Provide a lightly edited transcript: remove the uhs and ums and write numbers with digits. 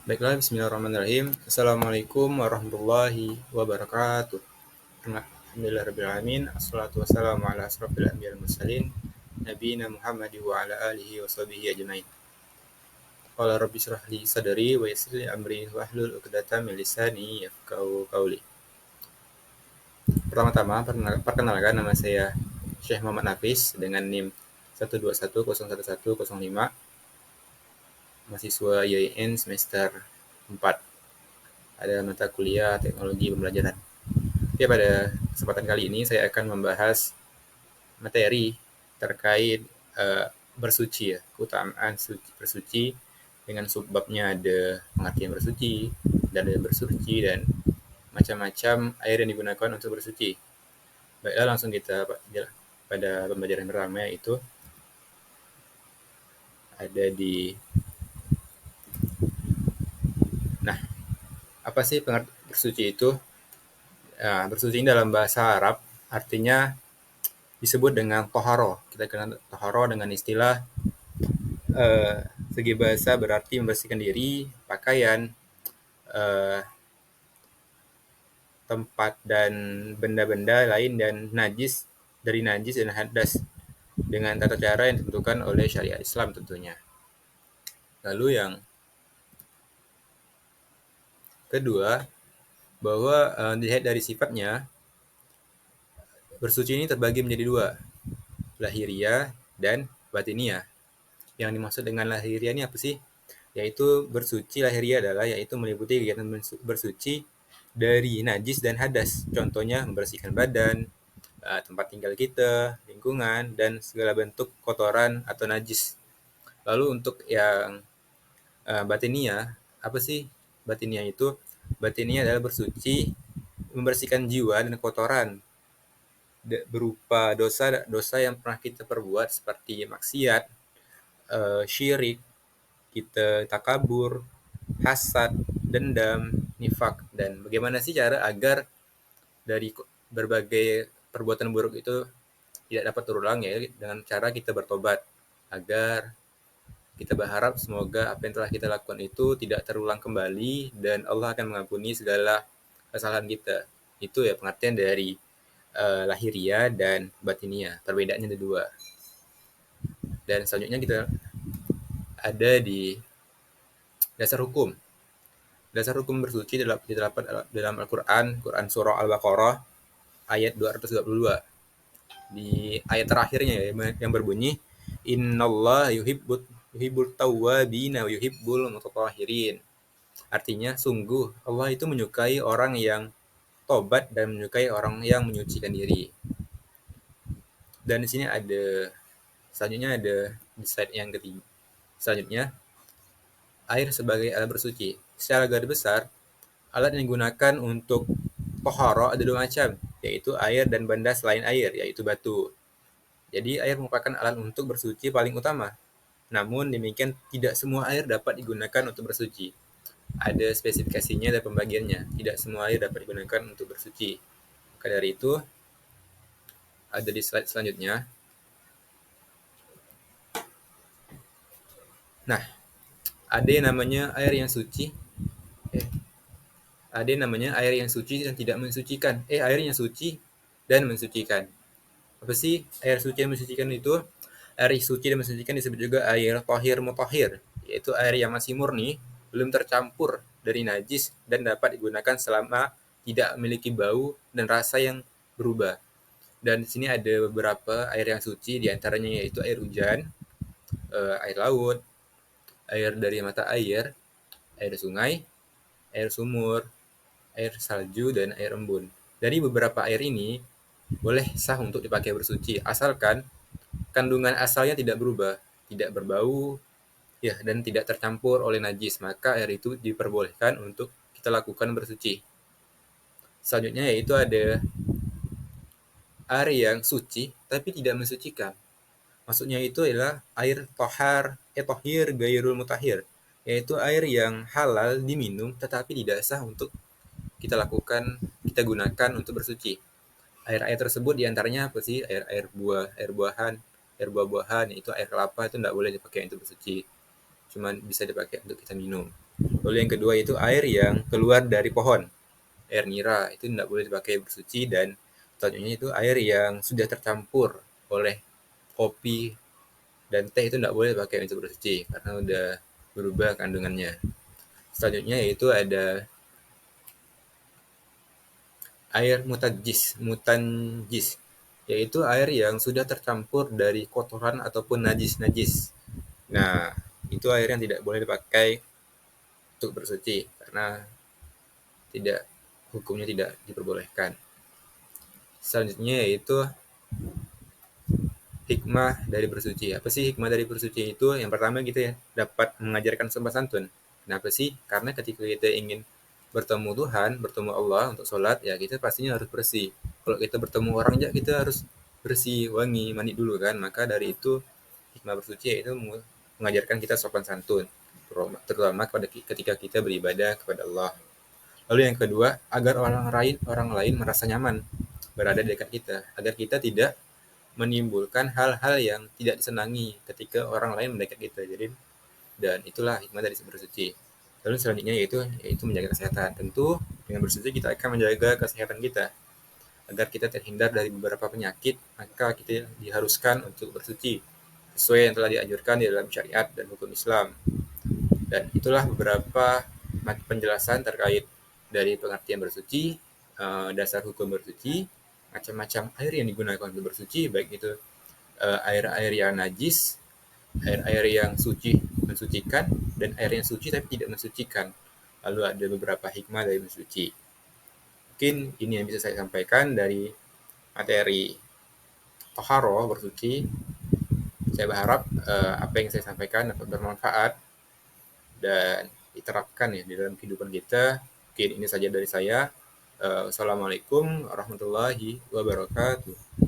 Baiklah, bismillahirrahmanirrahim. Assalamualaikum warahmatullahi wabarakatuh. Alhamdulillahirrahmanirrahim. Assalatu wassalamu ala asrafil anbiya wal mursalin. Nabiyina Muhammad wa ala alihi wa sahbihi ajmain. Qala rabbi shrah li sadri wa yassir li amri wahlul 'uqdatam min lisani yafqahu qawli. Pertama-tama perkenalkan, nama saya Syekh Muhammad Nafis dengan NIM 121011105, mahasiswa YIN semester 4. Ada mata kuliah teknologi pembelajaran. Oke, pada kesempatan kali ini saya akan membahas materi terkait bersuci ya, keutamaan bersuci dengan subbabnya ada pengertian bersuci, dan ada bersuci dan macam-macam air yang digunakan untuk bersuci. Baiklah, langsung kita pada pembelajaran pertama, yaitu ada di apa sih bersuci itu? Nah, bersuci dalam bahasa Arab artinya disebut dengan toharo. Kita kenal toharo dengan istilah segi bahasa berarti membersihkan diri, pakaian, tempat dan benda-benda lain dan najis dari najis dan hadas dengan tata cara yang ditentukan oleh syariat Islam tentunya. Lalu yang kedua, bahwa dilihat dari sifatnya, bersuci ini terbagi menjadi dua, lahiriah dan batiniah. Yang dimaksud dengan lahiriah ini apa sih? Yaitu bersuci lahiriah adalah yaitu meliputi kegiatan bersuci dari najis dan hadas. Contohnya membersihkan badan, tempat tinggal kita, lingkungan, dan segala bentuk kotoran atau najis. Lalu untuk yang batiniah, apa sih batiniah itu? Batiniah adalah bersuci, membersihkan jiwa dan kotoran berupa dosa-dosa yang pernah kita perbuat seperti maksiat, syirik, kita takabur, hasad, dendam, nifak, dan bagaimana sih cara agar dari berbagai perbuatan buruk itu tidak dapat terulang, ya dengan cara kita bertobat, agar kita berharap semoga apa yang telah kita lakukan itu tidak terulang kembali dan Allah akan mengampuni segala kesalahan kita. Itu ya pengertian dari lahiriah dan batiniah. Perbedaannya ada dua. Dan selanjutnya kita ada di dasar hukum. Dasar hukum bersuci terdapat dalam Al-Quran, Quran Surah Al-Baqarah, ayat 232. Di ayat terakhirnya ya, yang berbunyi, Innallaha yuhibbul tawwabina wa yuhibbul mutatahhirin. Artinya, sungguh Allah itu menyukai orang yang tobat dan menyukai orang yang menyucikan diri. Dan di sini ada, selanjutnya ada di slide yang ketiga. Selanjutnya, air sebagai alat bersuci. Secara garis besar, alat yang digunakan untuk tohara ada dua macam, yaitu air dan benda selain air, yaitu batu. Jadi air merupakan alat untuk bersuci paling utama. Namun demikian tidak semua air dapat digunakan untuk bersuci. Ada spesifikasinya dan pembagiannya. Tidak semua air dapat digunakan untuk bersuci. Maka dari itu, ada di slide selanjutnya. Nah, ada yang namanya air yang suci. Ada yang namanya air yang suci dan tidak mensucikan. Air yang suci dan mensucikan. Apa sih air suci dan mensucikan itu? Air suci dan mensucikan disebut juga air tohir mutahhir, yaitu air yang masih murni, belum tercampur dari najis dan dapat digunakan selama tidak memiliki bau dan rasa yang berubah. Dan di sini ada beberapa air yang suci, diantaranya yaitu air hujan, air laut, air dari mata air sungai, air sumur, air salju, dan air embun. Dari beberapa air ini boleh sah untuk dipakai bersuci, asalkan kandungan asalnya tidak berubah, tidak berbau, ya, dan tidak tercampur oleh najis, maka air itu diperbolehkan untuk kita lakukan bersuci. Selanjutnya yaitu ada air yang suci tapi tidak mensucikan. Maksudnya itu adalah air tohir gairul mutahhir, yaitu air yang halal diminum tetapi tidak sah untuk kita gunakan untuk bersuci. Air-air tersebut diantaranya apa sih? Air buah-buahan, itu air kelapa itu tidak boleh dipakai untuk bersuci, cuman bisa dipakai untuk kita minum. Lalu yang kedua itu air yang keluar dari pohon, air nira itu tidak boleh dipakai bersuci. Dan selanjutnya itu air yang sudah tercampur oleh kopi dan teh itu tidak boleh dipakai untuk bersuci karena udah berubah kandungannya. Selanjutnya yaitu ada air mutanjis, yaitu air yang sudah tercampur dari kotoran ataupun najis-najis. Nah, itu air yang tidak boleh dipakai untuk bersuci karena tidak hukumnya tidak diperbolehkan. Selanjutnya yaitu hikmah dari bersuci. Apa sih hikmah dari bersuci itu? Yang pertama gitu ya, dapat mengajarkan sopan santun. Kenapa sih? Karena ketika kita ingin bertemu Tuhan, bertemu Allah untuk sholat, ya kita pastinya harus bersih. Kalau kita bertemu orang aja, kita harus bersih, wangi, mandi dulu kan. Maka dari itu, hikmah bersuci itu mengajarkan kita sopan santun. Terutama ketika kita beribadah kepada Allah. Lalu yang kedua, agar orang lain merasa nyaman berada di dekat kita. Agar kita tidak menimbulkan hal-hal yang tidak disenangi ketika orang lain mendekat kita. Jadi dan itulah hikmah dari bersuci. Lalu selanjutnya yaitu menjaga kesehatan. Tentu dengan bersuci kita akan menjaga kesehatan kita agar kita terhindar dari beberapa penyakit. Maka kita diharuskan untuk bersuci sesuai yang telah dianjurkan di dalam syariat dan hukum Islam. Dan itulah beberapa penjelasan terkait dari pengertian bersuci, dasar hukum bersuci, macam-macam air yang digunakan untuk bersuci, baik itu air-air yang najis, air-air yang suci mensucikan, dan air yang suci tapi tidak mensucikan. Lalu ada beberapa hikmah dari bersuci. Mungkin ini yang bisa saya sampaikan dari materi toharo bersuci. Saya berharap apa yang saya sampaikan dapat bermanfaat dan diterapkan ya di dalam kehidupan kita. Mungkin ini saja dari saya. Assalamualaikum warahmatullahi wabarakatuh.